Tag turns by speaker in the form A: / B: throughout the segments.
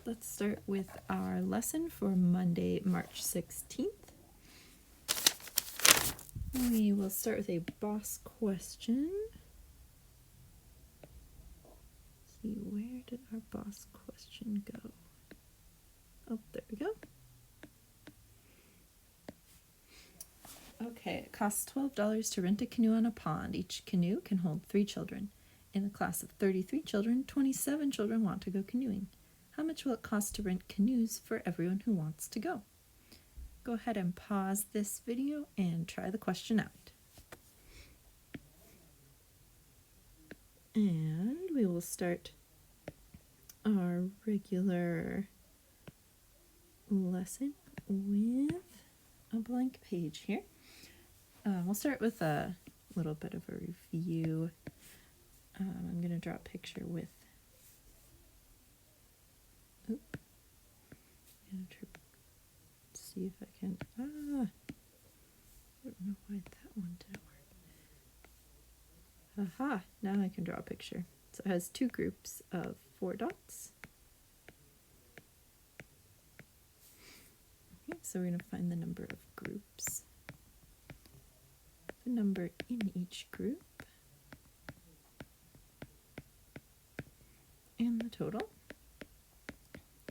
A: let's start with our lesson for Monday, March 16th. We will start with a boss question. Let's see, where did our boss question go? Oh, there we go. Okay, it costs $12 to rent a canoe on a pond. Each canoe can hold 3 children. In a class of 33 children, 27 children want to go canoeing. How much will it cost to rent canoes for everyone who wants to go? Go ahead and pause this video and try the question out. And we will start our regular lesson with a blank page here. We'll start with a little bit of a review. I'm going to draw a picture with see if I can, I don't know why that one didn't work. Aha, now I can draw a picture. So it has 2 groups of 4 dots. Okay, so we're going to find the number of groups, the number in each group, and the total.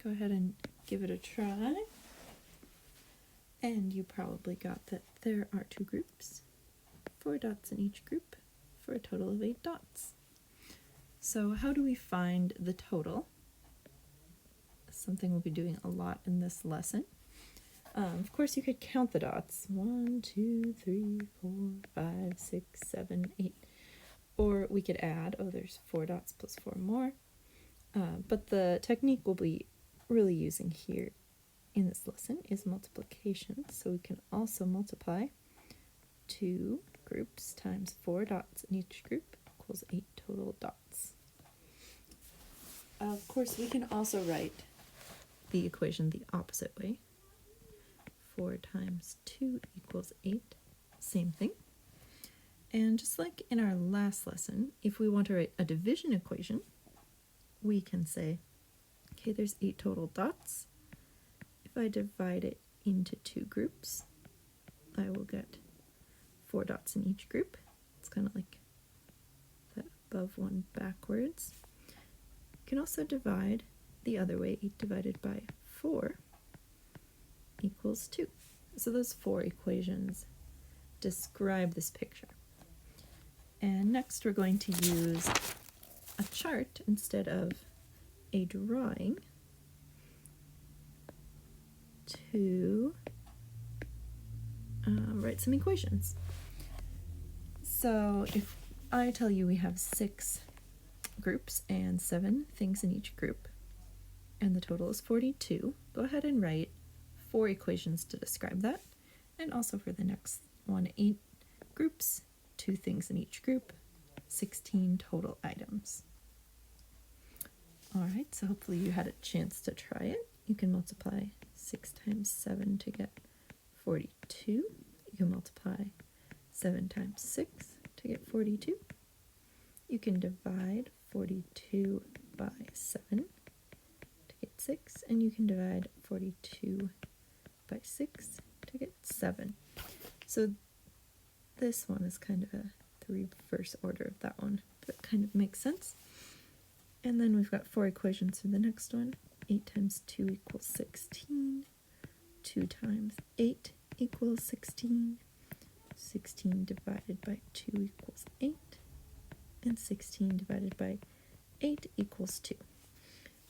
A: Go ahead and give it a try. And you probably got that there are 2 groups, 4 dots in each group, for a total of 8 dots. So how do we find the total? Something we'll be doing a lot in this lesson. Of course, you could count the dots. 1, 2, 3, 4, 5, 6, 7, 8. Or we could add, there's 4 dots plus 4 more. But the technique we'll be really using here in this lesson is multiplication. So we can also multiply 2 groups times 4 dots in each group equals 8 total dots. Of course, we can also write the equation the opposite way. 4 times 2 equals 8. Same thing. And just like in our last lesson, if we want to write a division equation, we can say, okay, there's 8 total dots. If I divide it into 2 groups, I will get 4 dots in each group. It's kind of like that above one backwards. You can also divide the other way. 8 divided by 4 equals 2. So those 4 equations describe this picture. And next we're going to use a chart instead of a drawing to write some equations. So if I tell you we have 6 groups and 7 things in each group, and the total is 42, go ahead and write 4 equations to describe that, and also for the next one, 8 groups, 2 things in each group, 16 total items. Alright, so hopefully you had a chance to try it. You can multiply 6 times 7 to get 42. You can multiply 7 times 6 to get 42. You can divide 42 by 7 to get 6, and you can divide 42 by 6 to get 7. So this one is kind of the reverse order of that one, but it kind of makes sense. And then we've got 4 equations for the next one. 8 times 2 equals 16. 2 times 8 equals 16. 16 divided by 2 equals 8. And 16 divided by 8 equals 2.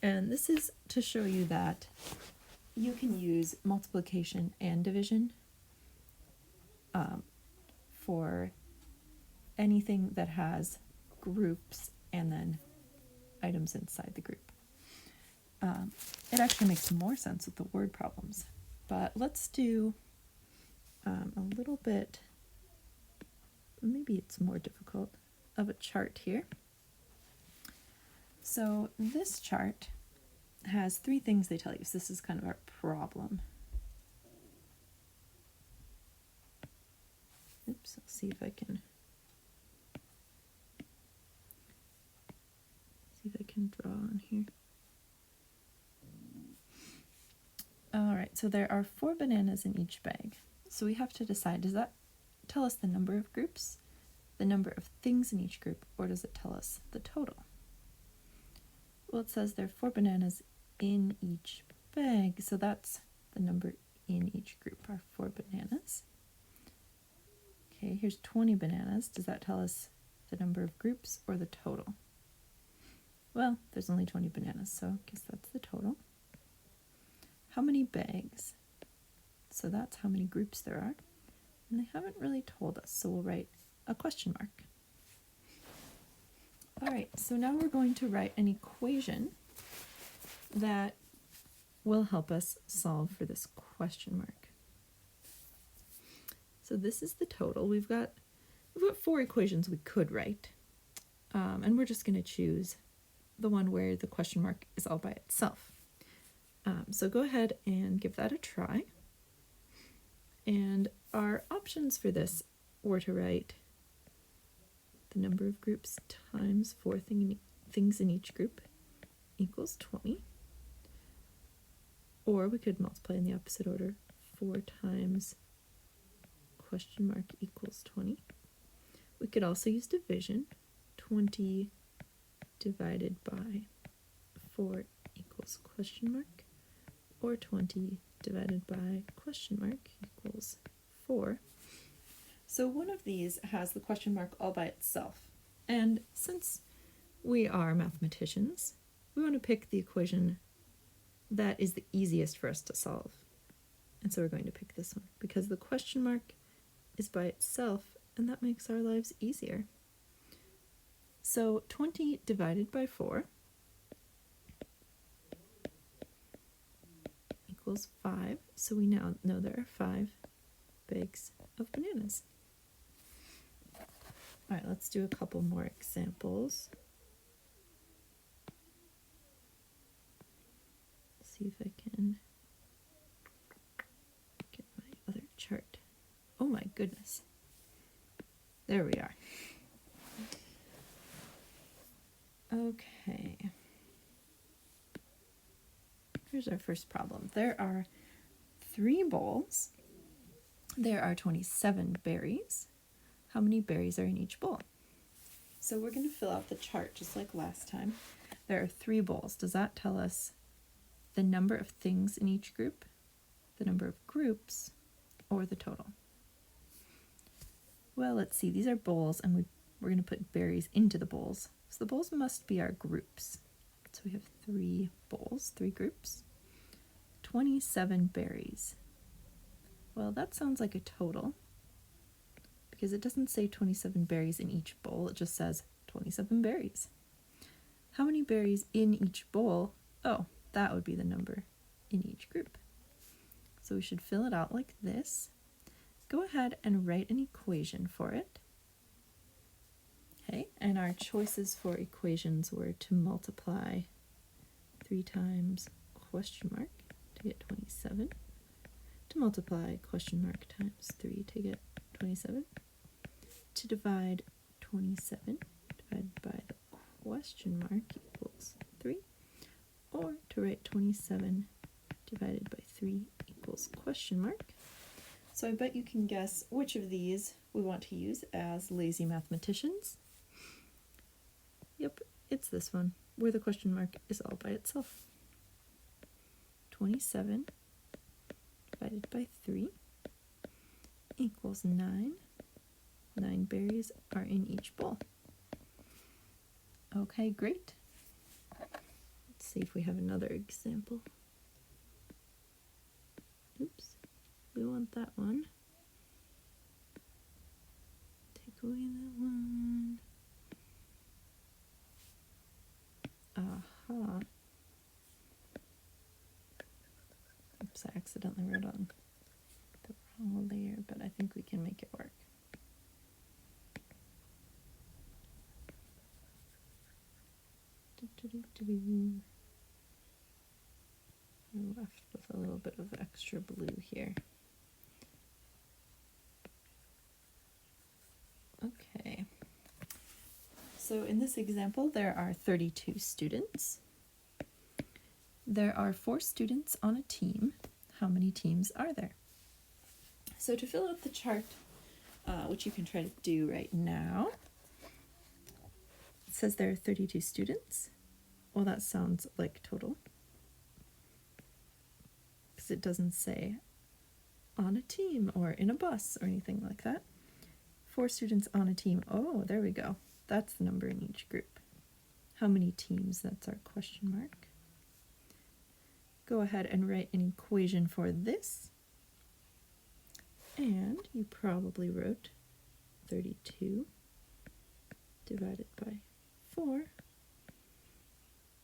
A: And this is to show you that you can use multiplication and division for anything that has groups and then items inside the group. It actually makes more sense with the word problems, but let's do a little bit, maybe it's more difficult, of a chart here. So this chart has 3 things they tell you. So this is kind of our problem. Oops, I'll see if I can draw on here. right, so there are 4 bananas in each bag. So we have to decide, does that tell us the number of groups, the number of things in each group, or does it tell us the total? Well, it says there are 4 bananas in each bag, so that's the number in each group, are 4 bananas. Okay, here's 20 bananas. Does that tell us the number of groups or the total? Well, there's only 20 bananas, so I guess that's the total. How many bags? So that's how many groups there are. And they haven't really told us, so we'll write a question mark. All right, so now we're going to write an equation that will help us solve for this question mark. So this is the total. We've got 4 equations we could write, and we're just going to choose the one where the question mark is all by itself. So go ahead and give that a try. And our options for this were to write the number of groups times 4 things in each group equals 20. Or we could multiply in the opposite order. 4 times question mark equals 20. We could also use division. 20 divided by 4 equals question mark. Or 20 divided by question mark equals 4. So one of these has the question mark all by itself. And since we are mathematicians, we want to pick the equation that is the easiest for us to solve. And so we're going to pick this one because the question mark is by itself, and that makes our lives easier. So 20 divided by 4 equals 5. So we now know there are 5 bags of bananas. All right, let's do a couple more examples. See if I can get my other chart. Oh my goodness. There we are. Okay. Here's our first problem. There are 3 bowls. There are 27 berries. How many berries are in each bowl? So we're going to fill out the chart just like last time. There are 3 bowls. Does that tell us the number of things in each group, the number of groups, or the total? Well, let's see. These are bowls, and we're going to put berries into the bowls. So the bowls must be our groups. So we have 3 bowls, 3 groups, 27 berries. Well, that sounds like a total because it doesn't say 27 berries in each bowl. It just says 27 berries. How many berries in each bowl? Oh, that would be the number in each group. So we should fill it out like this. Go ahead and write an equation for it. Okay, and our choices for equations were to multiply 3 times question mark to get 27, to multiply question mark times 3 to get 27, to divide 27 divided by the question mark equals 3, or to write 27 divided by 3 equals question mark. So I bet you can guess which of these we want to use as lazy mathematicians. Yep, it's this one, where the question mark is all by itself. 27 divided by 3 equals 9. 9 berries are in each bowl. Okay, great. Let's see if we have another example. Oops, we want that one. Take away that one. Aha. Oops, I accidentally wrote on the wrong layer, but I think we can make it work. I'm left with a little bit of extra blue here. Okay. So in this example, there are 32 students. There are 4 students on a team. how many teams are there? So to fill out the chart, which you can try to do right now, it says there are 32 students. Well, that sounds like total, because it doesn't say on a team or in a bus or anything like that. 4 students on a team. Oh, there we go. That's the number in each group. How many teams? That's our question mark. Go ahead and write an equation for this. And you probably wrote 32 divided by 4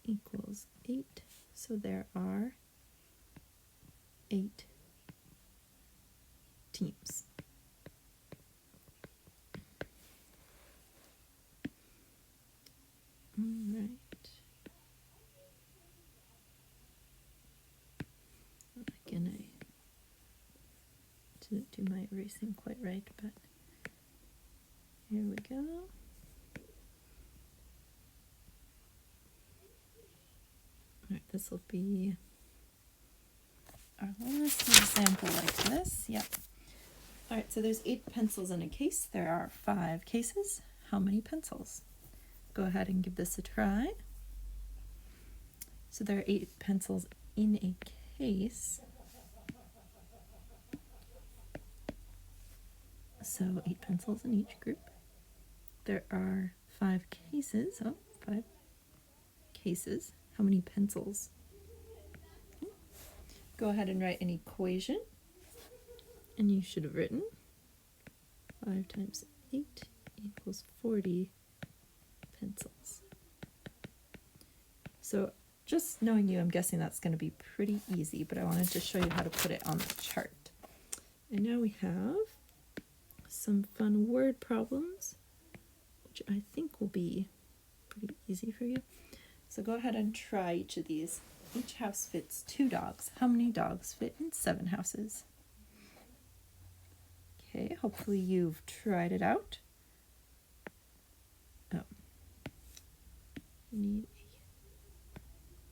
A: equals 8. So there are 8 teams. All right. Again, I didn't do my erasing quite right, but here we go. All right, this will be our last example like this. Yep. All right, so there's 8 pencils in a case. There are 5 cases. How many pencils? Go ahead and give this a try. So there are 8 pencils in a case. So 8 pencils in each group. There are 5 cases. Oh, 5 cases. How many pencils? Okay. Go ahead and write an equation. And you should have written 5 times 8 equals 40 pencils. So just knowing you, I'm guessing that's going to be pretty easy, but I wanted to show you how to put it on the chart. And now we have some fun word problems, which I think will be pretty easy for you. So go ahead and try each of these. Each house fits 2 dogs. How many dogs fit in 7 houses? Okay, hopefully you've tried it out. Oh, you need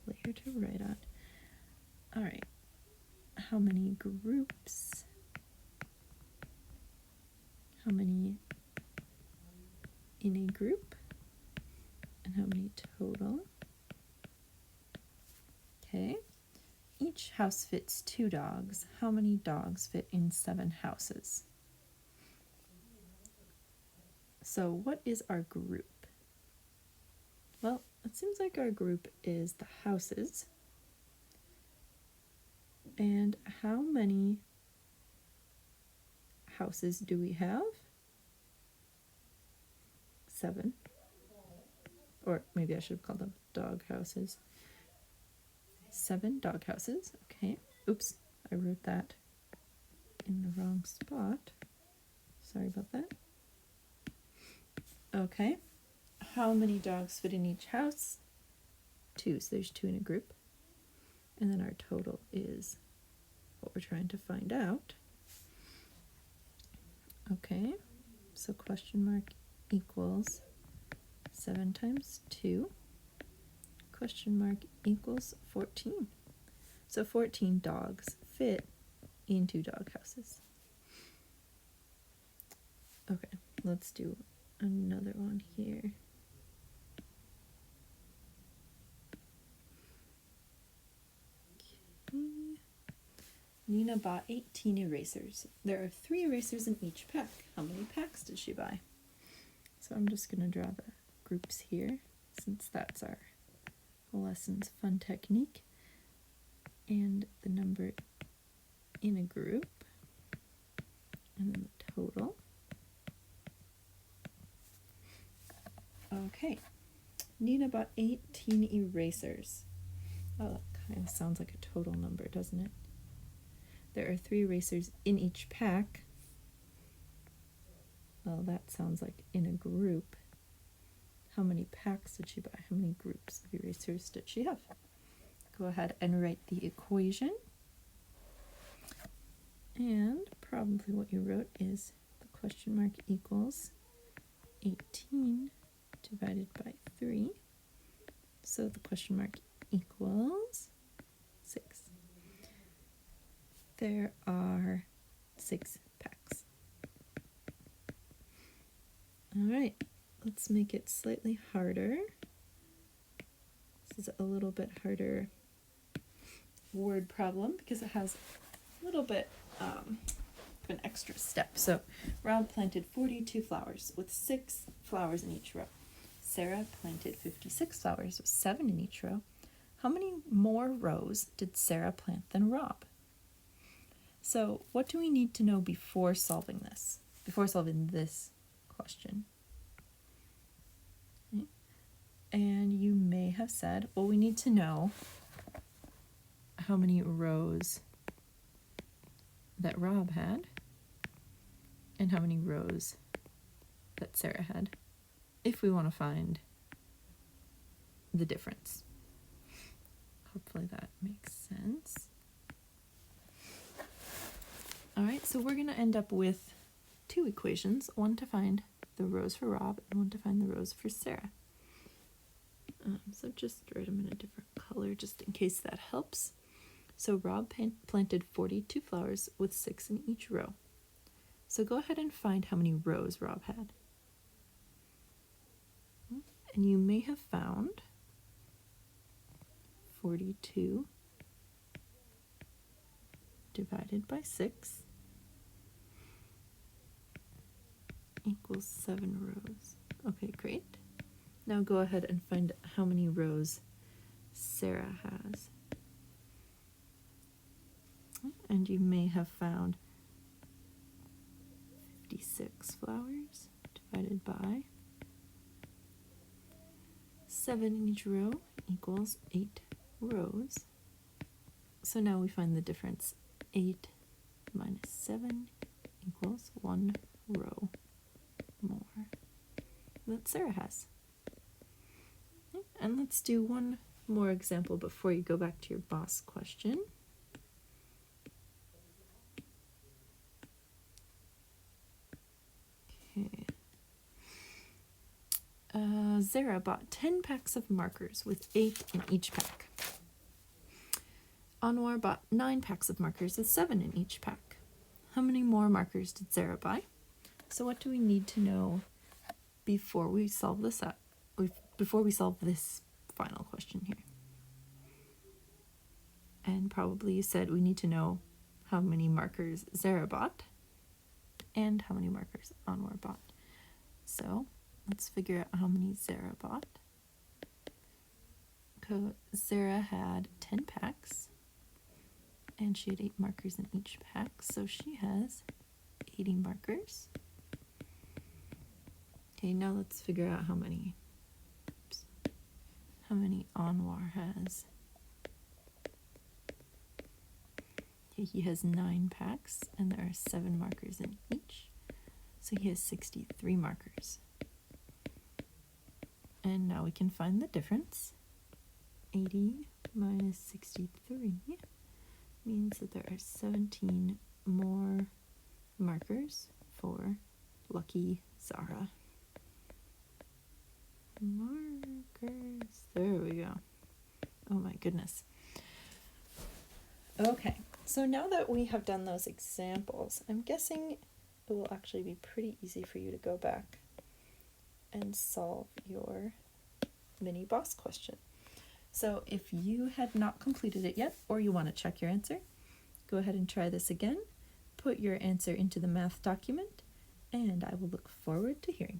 A: a layer to write on. All right, how many groups? How many in a group? And how many total? Okay, each house fits 2 dogs. How many dogs fit in 7 houses? So what is our group? Well, it seems like our group is the houses. And how many houses do we have? 7. Or maybe I should have called them dog houses. 7 dog houses. Okay. Oops, I wrote that in the wrong spot. Sorry about that. Okay. How many dogs fit in each house? 2. So there's 2 in a group. And then our total is what we're trying to find out. Okay. So question mark equals 7 times 2. Question mark equals 14. So 14 dogs fit in 2 dog houses. Okay, let's do another one here. Okay. Nina bought 18 erasers. There are 3 erasers in each pack. How many packs did she buy? So I'm just going to draw the groups here, since that's our lesson's fun technique. And the number in a group, and then the total. Okay, Nina bought 18 erasers. Oh, that kind of sounds like a total number, doesn't it? There are 3 erasers in each pack. Well, that sounds like in a group. How many packs did she buy? How many groups of erasers did she have? Go ahead and write the equation. And probably what you wrote is the question mark equals 18 divided by 3. So the question mark equals 6. there are 6 packs. All right, let's make it slightly harder. This is a little bit harder word problem because it has a little bit of an extra step. So Rob planted 42 flowers with 6 flowers in each row. Sarah planted 56 flowers with 7 in each row. How many more rows did Sarah plant than Rob? So what do we need to know before solving this? Before solving this question? Okay. And you may have said, well, we need to know how many rows that Rob had and how many rows that Sarah had if we want to find the difference. Hopefully that makes sense. All right, so we're going to end up with 2 equations, one to find the rows for Rob and one to find the rows for Sarah. So just write them in a different color just in case that helps. So Rob planted 42 flowers with 6 in each row. So go ahead and find how many rows Rob had. And you may have found 42 divided by 6 equals 7 rows. Okay, great. Now go ahead and find how many rows Sarah has. And you may have found 56 flowers divided by 7 in each row equals 8 rows. So now we find the difference. 8 minus 7 equals 1 row more that Sarah has. Okay, and let's do one more example before you go back to your boss question. Okay. Zara bought 10 packs of markers with 8 in each pack. Anwar bought 9 packs of markers with 7 in each pack. How many more markers did Zara buy? So what do we need to know before we solve this up? Before we solve this final question here? And probably you said we need to know how many markers Zara bought and how many markers Anwar bought. So let's figure out how many Zara bought. Zara had 10 packs and she had 8 markers in each pack, so she has 80 markers. Okay, now let's figure out how many Anwar has. Okay, he has 9 packs and there are 7 markers in each, so he has 63 markers. And now we can find the difference. 80 minus 63 means that there are 17 more markers for lucky Zara. Markers. There we go. Oh my goodness. Okay, so now that we have done those examples, I'm guessing it will actually be pretty easy for you to go back and solve your mini boss question. So if you had not completed it yet, or you want to check your answer, go ahead and try this again. Put your answer into the math document, and I will look forward to hearing